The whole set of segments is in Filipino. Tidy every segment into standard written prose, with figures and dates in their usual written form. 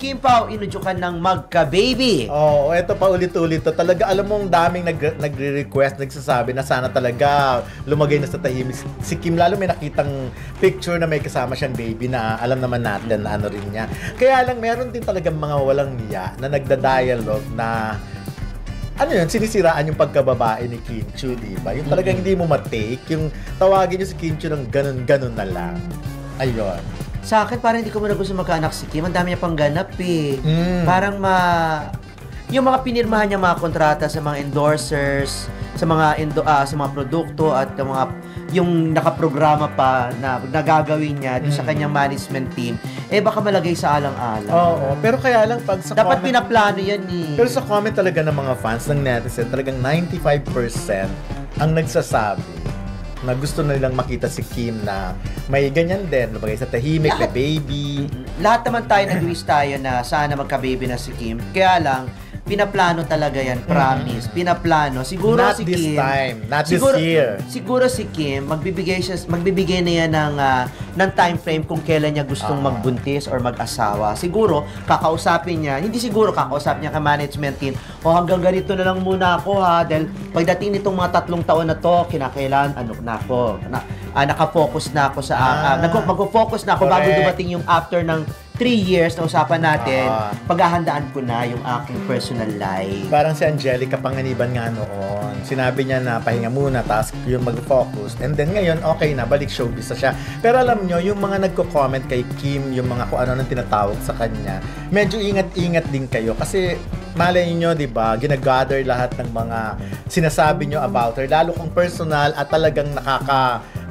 Kim Pao, inudyukan ng magka-baby. Oo, eto pa ulit-ulit to. Talaga, alam mo, daming nagre-request, nagsasabi na sana talaga lumagay na sa tahimik si Kim. Lalo may nakitang picture na may kasama siyang baby na alam naman natin na ano rin niya. Kaya lang, meron din talagang mga walang niya na nagda-dialogue na ano yun, sinisiraan yung pagkababae ni Kim Chiu, di ba? Yung talagang hindi mo matake, yung tawagin niyo si Kim Chiu ng ganun-ganun na lang. Ayun. Sa akin, parang hindi ko muna gusto magkaanak si Kim. Ang dami niya pang ganap eh. Parang yung mga pinirmahan niya mga kontrata sa mga endorsers, sa mga produkto at yung nakaprograma pa na nagagawin niya doon sa kanyang management team, baka malagay sa alang-alang. Oo, pero kaya lang pag sa dapat comment, pinaplano yan eh. pero sa comment talaga ng mga fans ng netizen, talagang 95% ang nagsasabi na gusto na nilang makita si Kim na may ganyan din, lumagay sa tahimik, may baby. Lahat naman tayo nag-wish tayo na sana magka-baby na si Kim. Kaya lang, pinaplano talaga yan, promise. Pinaplano. Siguro Not si this Kim, time, not siguro, this year. Siguro si Kim, magbibigay na yan ng time frame kung kailan niya gustong magbuntis or mag-asawa. Siguro, kakausapin niya kay management team, hanggang ganito na lang muna ako ha, dahil pagdating nitong mga 3 taon na to, kinakailan, nakafocus na ako sa, mag-focus na ako bago dumating yung after ng 3 years na usapan natin, paghahandaan ko na yung aking personal life. Parang si Angelica Panganiban nga noon. Sinabi niya na pahinga muna, task yung mag-focus. And then ngayon, okay na, balik showbiz na siya. Pero alam nyo, yung mga nagko-comment kay Kim, yung mga kung ano nang tinatawag sa kanya, medyo ingat-ingat din kayo. Kasi malay nyo, di ba, ginagather lahat ng mga sinasabi nyo about her. Lalo kung personal at talagang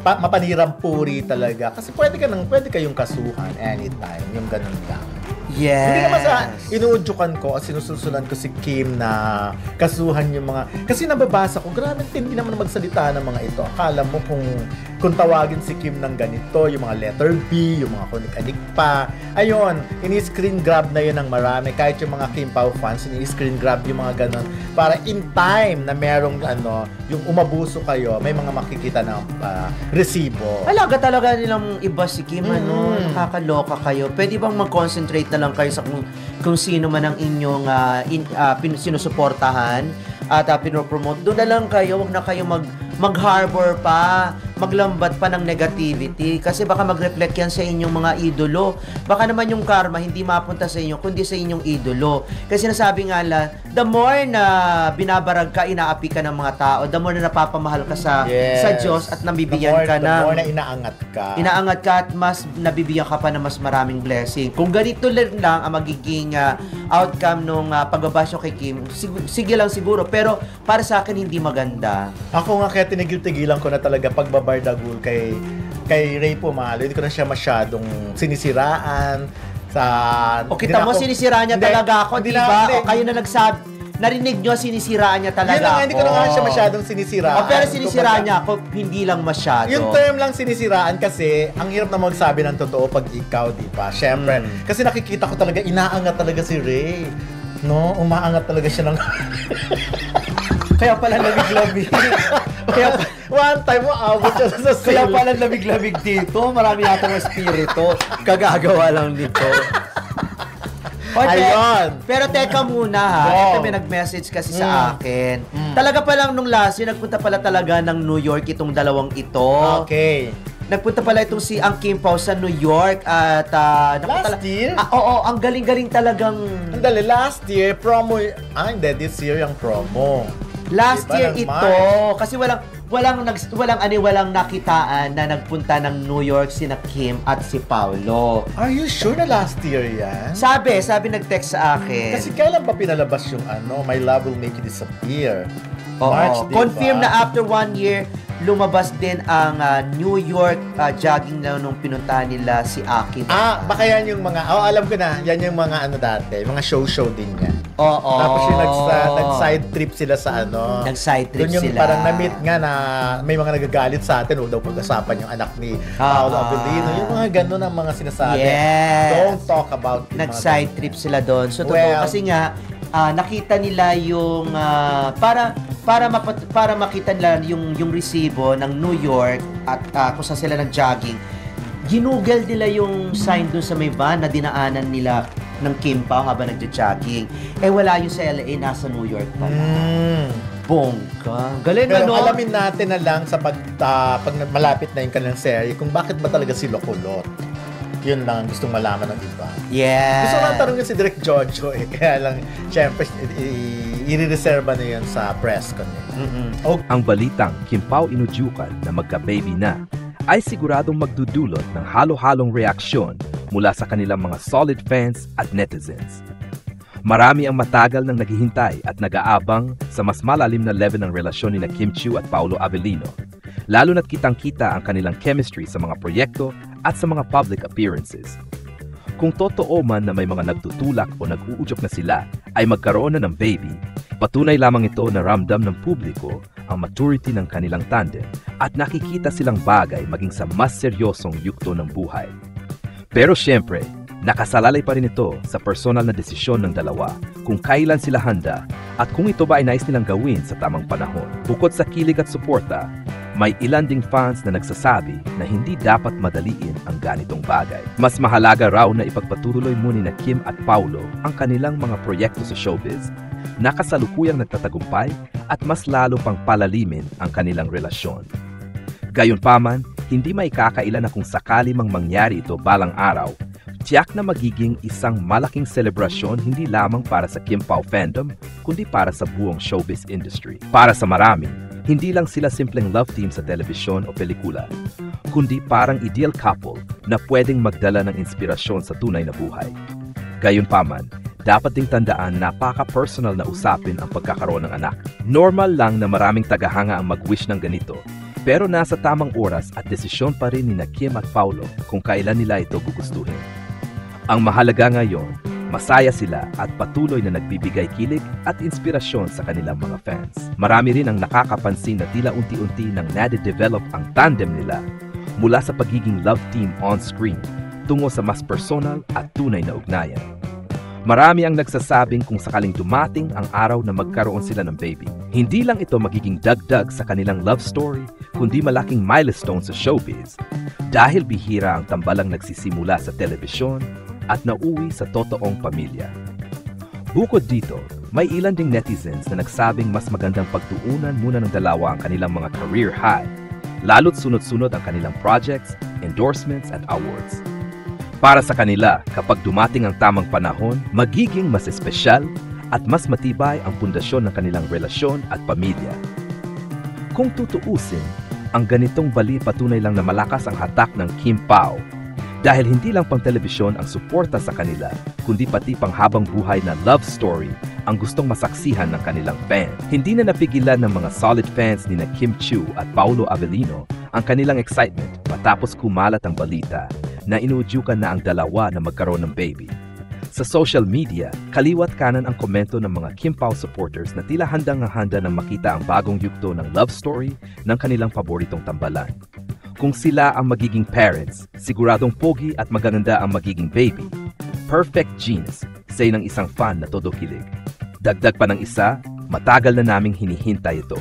mapanirang puri talaga. Kasi pwede kayong kasuhan anytime. Yung ganun lang. Yes. Hindi naman sa inuudyukan ko at sinususulan ko si Kim na kasuhan yung mga... Kasi nababasa ko, grabe hindi naman magsalita ng mga ito. Akala mo kung tawagin si Kim ng ganito, yung mga letter B, yung mga kunik-anik pa. Ayun, ini-screen grab na yun ng marami. Kahit yung mga Kim Pao fans, ini-screen grab yung mga ganon. Para in time na merong yung umabuso kayo, may mga makikita ng resibo. Alaga talaga nilang iba si Kim, nakakaloka kayo. Pwede bang mag-concentrate na lang kayo sa kung sino man ang inyong sinusuportahan at pinopromote. Doon na lang kayo, wag na kayo mag-harbor pa, maglambat pa ng negativity kasi baka mag-reflect yan sa inyong mga idolo. Baka naman yung karma hindi mapunta sa inyo kundi sa inyong idolo. Kasi nasabi nga the more na binabarag ka, inaapi ka ng mga tao, the more na napapamahal ka sa Diyos at nabibigyan ka the more na inaangat ka. Inaangat ka at mas nabibigyan ka pa ng mas maraming blessing. Kung ganito lang ang magiging outcome nung pagbabasyo kay Kim, sige lang siguro. Pero para sa akin hindi maganda. Ako nga kaya tinigil-tigilan ko na talaga pagbabardagul kay Ray Pumalo. Hindi ko na siya masyadong sinisiraan sa... O kita mo, sinisiraan niya talaga ako, di ba? O kayo na nagsabi, narinig nyo, sinisiraan niya talaga ako. Hindi ko na nga siya masyadong sinisiraan. Pero sinisiraan niya ako, hindi lang masyado. Yung term lang sinisiraan kasi, ang hirap na magsabi ng totoo pag ikaw, di ba? Siyempre, kasi nakikita ko talaga, inaangat talaga si Ray. No? Umaangat talaga siya ng... Kaya pala lamig-lamig. One time mo, abot siya sa sale. Kaya pala lamig-lamig dito. Marami yata ng espiritu. Kagagawa lang nito. Ayun. Pero teka muna ha. Ito may nag-message kasi sa akin. Talaga palang nung last year, nagpunta pala talaga ng New York itong dalawang ito. Okay. Nagpunta pala itong si Ang Kim Pao sa New York at last year? Oo, ang galing-galing talagang... Andali, last year, promo... hindi, this year yung promo. Last year ito, kasi walang nakitaan na nagpunta ng New York sina Kim at si Paolo. Are you sure na last year yan? Sabi nag-text sa akin. Kasi kailan pa pinalabas yung My Love Will Make You Disappear? March, diba? Confirm na after 1 year, lumabas din ang New York jogging na nung pinuntahan nila si Aki. Baka yan yung mga, alam ko na, yan yung mga dati, mga show din yan. Oo. Tapos yung nag-side trip sila sa Nag-side trip yung sila. parang na-meet nga na may mga nagagalit sa atin, daw pag-asapan yung anak ni Paolo Avellino. Yung mga ganun ang mga sinasabi. Yes. Don't talk about it. Nag-side trip sila doon. So, totoo kasi nga, nakita nila yung para makita nila yung resibo ng New York at kung saan sila nag-jogging. ginugel nila yung sign doon sa may van na dinaanan nila ng Kim Pao habang nagja-jogging. Wala yung sa LA, nasa New York pala. Bongga. Galing, Pero ano? alamin natin na lang sa pag malapit na yung kanilang serye kung bakit ba talaga sila kulot. Yun lang ang gustong malaman ng iba. Yeah. Gusto ko lang tanongin si Direk Jojo kaya lang, syempre, i-reserva na yun sa press con. Ang balitang Kim Pao inudyukan na magka-baby na ay siguradong magdudulot ng halo-halong reaksyon mula sa kanilang mga solid fans at netizens. Marami ang matagal nang naghihintay at nag-aabang sa mas malalim na level ng relasyon ni Kim Chiu at Paolo Avellino, lalo na't kitang-kita ang kanilang chemistry sa mga proyekto at sa mga public appearances. Kung totoo man na may mga nagtutulak o nag-uudyok na sila ay magkaroon na ng baby, patunay lamang ito na ramdam ng publiko ang maturity ng kanilang tandem at nakikita silang bagay maging sa mas seryosong yugto ng buhay. Pero syempre, nakasalalay pa rin ito sa personal na desisyon ng dalawa kung kailan sila handa at kung ito ba ay nais nilang gawin sa tamang panahon. Bukod sa kilig at suporta, may ilan ding fans na nagsasabi na hindi dapat madaliin ang ganitong bagay. Mas mahalaga raw na ipagpatuloy muna ni Kim at Paolo ang kanilang mga proyekto sa showbiz na kasalukuyang nagtatagumpay at mas lalo pang palalimin ang kanilang relasyon. Gayunpaman, hindi may kakailan na kung sakali mang mangyari ito balang araw, tiyak na magiging isang malaking selebrasyon hindi lamang para sa Kim Pao fandom, kundi para sa buong showbiz industry. Para sa marami, hindi lang sila simpleng love team sa telebisyon o pelikula, kundi parang ideal couple na pwedeng magdala ng inspirasyon sa tunay na buhay. Gayunpaman, dapat ding tandaan napaka-personal na usapin ang pagkakaroon ng anak. Normal lang na maraming tagahanga ang mag-wish ng ganito, pero nasa tamang oras at desisyon pa rin ni Kim at Paolo kung kailan nila ito gugustuhin. Ang mahalaga ngayon, masaya sila at patuloy na nagbibigay kilig at inspirasyon sa kanilang mga fans. Marami rin ang nakakapansin na tila unti-unti nang nade-develop ang tandem nila mula sa pagiging love team on-screen tungo sa mas personal at tunay na ugnayan. Marami ang nagsasabing kung sakaling dumating ang araw na magkaroon sila ng baby, hindi lang ito magiging dagdag sa kanilang love story, kundi malaking milestone sa showbiz dahil bihira ang tambalang nagsisimula sa telebisyon at nauwi sa totoong pamilya. Bukod dito, may ilan ding netizens na nagsabing mas magandang pagtuunan muna ng dalawa ang kanilang mga career high, lalo't sunod-sunod ang kanilang projects, endorsements at awards. Para sa kanila, kapag dumating ang tamang panahon, magiging mas espesyal at mas matibay ang pundasyon ng kanilang relasyon at pamilya. Kung tutuusin, ang ganitong bali patunay lang na malakas ang hatak ng Kim Pao dahil hindi lang pang telebisyon ang suporta sa kanila, kundi pati pang habang buhay na love story ang gustong masaksihan ng kanilang fans. Hindi na napigilan ng mga solid fans ni Kim Chiu at Paolo Avellino ang kanilang excitement matapos kumalat ang balita na inuudyukan na ang dalawa na magkaroon ng baby. Sa social media, kaliwat kanan ang komento ng mga Kim Pao supporters na tila handang-handa nang makita ang bagong yugto ng love story ng kanilang paboritong tambalan. Kung sila ang magiging parents, siguradong pogi at magaganda ang magiging baby. Perfect genes, say ng isang fan na todo kilig. Dagdag pa ng isa, matagal na naming hinihintay ito.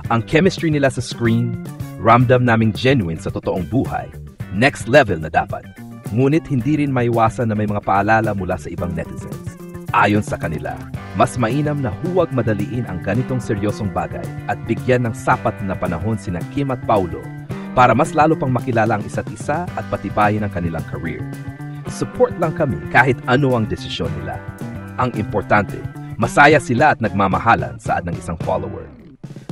Ang chemistry nila sa screen, ramdam naming genuine sa totoong buhay. Next level na dapat. Ngunit hindi rin maiwasan na may mga paalala mula sa ibang netizens. Ayon sa kanila, mas mainam na huwag madaliin ang ganitong seryosong bagay at bigyan ng sapat na panahon sina Kim at Paolo para mas lalo pang makilala ang isa't isa at patibayin ang kanilang career. Support lang kami kahit ano ang desisyon nila. Ang importante, masaya sila at nagmamahalan saad ng isang follower.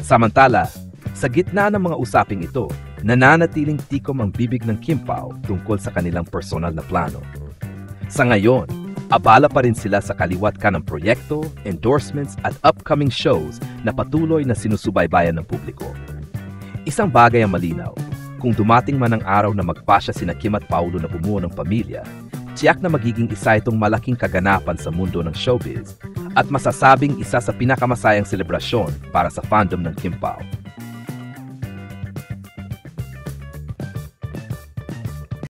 Samantala, sa gitna ng mga usaping ito, nananatiling tikom ang bibig ng Kim Pao tungkol sa kanilang personal na plano. Sa ngayon, abala pa rin sila sa kaliwat kanang proyekto, endorsements at upcoming shows na patuloy na sinusubaybayan ng publiko. Isang bagay ang malinaw, kung dumating man ang araw na magpasya sina Kim at Paolo na bumuo ng pamilya, tiyak na magiging isa itong malaking kaganapan sa mundo ng showbiz at masasabing isa sa pinakamasayang selebrasyon para sa fandom ng Kim Pao.